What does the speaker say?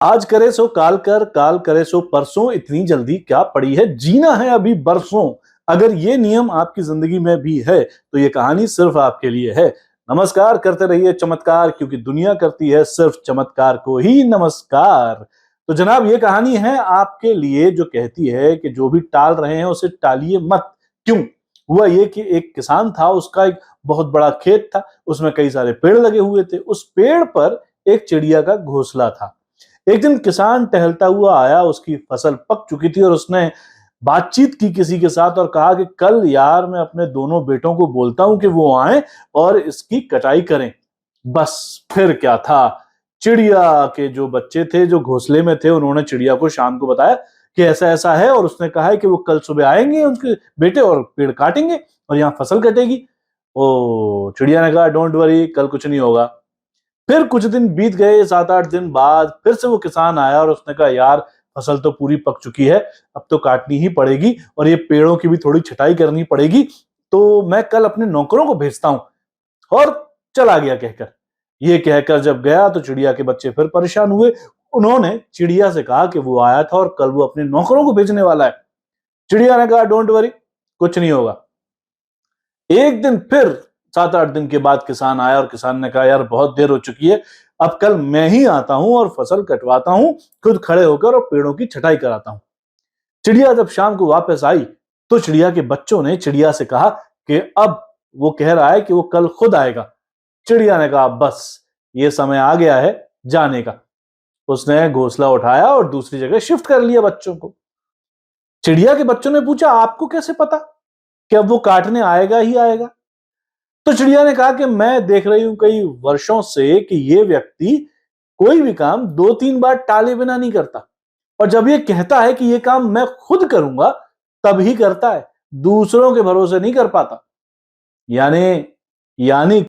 आज करे सो काल करे सो परसों, इतनी जल्दी क्या पड़ी है, जीना है अभी बरसों। अगर ये नियम आपकी जिंदगी में भी है तो ये कहानी सिर्फ आपके लिए है। नमस्कार, करते रहिए चमत्कार, क्योंकि दुनिया करती है सिर्फ चमत्कार को ही नमस्कार। तो जनाब, ये कहानी है आपके लिए जो कहती है कि जो भी टाल रहे हैं उसे टालिए मत। क्यों? हुआ ये कि एक किसान था, उसका एक बहुत बड़ा खेत था, उसमें कई सारे पेड़ लगे हुए थे। उस पेड़ पर एक चिड़िया का घोंसला था। एक दिन किसान टहलता हुआ आया, उसकी फसल पक चुकी थी और उसने बातचीत की किसी के साथ और कहा कि कल यार मैं अपने दोनों बेटों को बोलता हूं कि वो आए और इसकी कटाई करें। बस फिर क्या था, चिड़िया के जो बच्चे थे जो घोंसले में थे, उन्होंने चिड़िया को शाम को बताया कि ऐसा ऐसा है, और उसने कहा है कि वो कल सुबह आएंगे उनके बेटे और पेड़ काटेंगे और यहाँ फसल कटेगी। ओ, चिड़िया ने कहा डोंट वरी, कल कुछ नहीं होगा। फिर कुछ दिन बीत गए, 7-8 दिन बाद फिर से वो किसान आया और उसने कहा यार फसल तो पूरी पक चुकी है, अब तो काटनी ही पड़ेगी और ये पेड़ों की भी थोड़ी छटाई करनी पड़ेगी, तो मैं कल अपने नौकरों को भेजता हूं। और चला गया कहकर। ये कहकर जब गया तो चिड़िया के बच्चे फिर परेशान हुए। उन्होंने चिड़िया से कहा कि वो आया था और कल वो अपने नौकरों को भेजने वाला है। चिड़िया ने कहा डोंट वरी, कुछ नहीं होगा। एक दिन फिर 7-8 दिन के बाद किसान आया और किसान ने कहा यार बहुत देर हो चुकी है, अब कल मैं ही आता हूं और फसल कटवाता हूं, खुद खड़े होकर, और पेड़ों की छटाई कराता हूं। चिड़िया जब शाम को वापस आई तो चिड़िया के बच्चों ने चिड़िया से कहा कि अब वो कह रहा है कि वो कल खुद आएगा। चिड़िया ने कहा बस ये समय आ गया है जाने का। उसने घोंसला उठाया और दूसरी जगह शिफ्ट कर लिया बच्चों को। चिड़िया के बच्चों ने पूछा आपको कैसे पता कि अब वो काटने आएगा ही आएगा? तो चिड़िया ने कहा कि मैं देख रही हूं कई वर्षों से कि ये व्यक्ति कोई भी काम 2-3 बार टाले बिना नहीं करता, और जब ये कहता है कि ये काम मैं खुद करूंगा तब ही करता है, दूसरों के भरोसे नहीं कर पाता। यानी यानी